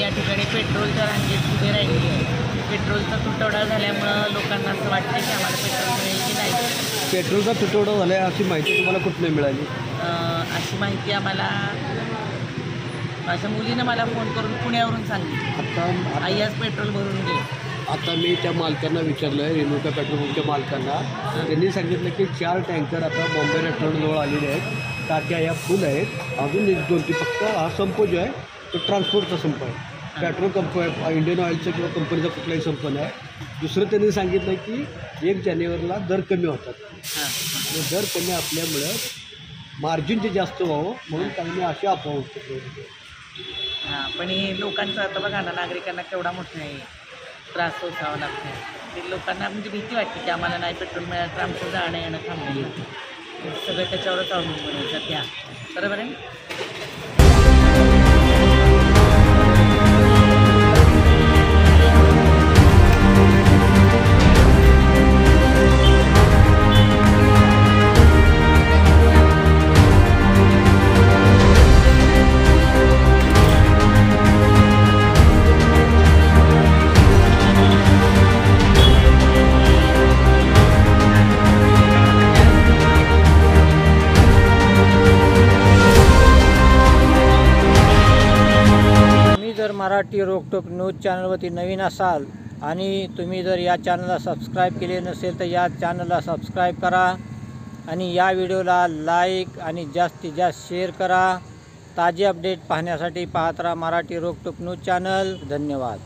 या ठिकाणी पेट्रोलच्या रांगेत उभे राहिली आहे. पेट्रोलचा तुटवडा झाल्यामुळं लोकांना असं वाटतं की आम्हाला पेट्रोल मिळेल की नाही. पेट्रोलचा तुटवडा झाला आहे अशी माहिती तुम्हाला कुठून मिळाली? अशी माहिती आम्हाला माझ्या मुलीनं मला फोन करून पुण्यावरून सांगितली. आई आज पेट्रोल भरून घे. आता मी त्या मालकांना विचारलं आहे, रेणुका पेट्रोल पंपच्या मालकांना. त्यांनी सांगितलं की 4 टँकर आता बॉम्बे रेस्टॉरंटजवळ आलेले आहेत. टाक्या या फुल आहेत. अजून 1-2 फक्त हा संप जो आहे तो ट्रान्सपोर्टचा संप आहे. पेट्रोल इंडियन ऑइलचं किंवा कंपनीचा कुठलाही संप नाही. दुसरं त्यांनी सांगितलं की 1 जानेवारीला दर कमी होतात. दर कमी असल्यामुळं मार्जिन जे जास्त व्हावं म्हणून त्यांनी अशी अफवा होते. पण हे लोकांचं आता बघा ना, नागरिकांना केवढा मोठा आहे त्रास सोसावा लागतो. ते लोकांना म्हणजे भीती वाटते की आम्हाला नाही पेट्रोल मिळालं तर आमचं जाणं येणं थांबेल. सगळं त्याच्यावरच अवलंबून आहे सध्या. बरोबर आहे. जर मराठी रोकटोक न्यूज चॅनलवरती नवीन असाल आणि तुम्ही जर या चॅनलला सबस्क्राईब केले नसेल तर या चॅनलला सबस्क्राईब करा आणि या व्हिडिओला लाईक आणि जास्तीत जास्त शेअर करा. ताजे अपडेट पाहण्यासाठी पाहत राहा मराठी रोकटोक न्यूज चॅनल. धन्यवाद.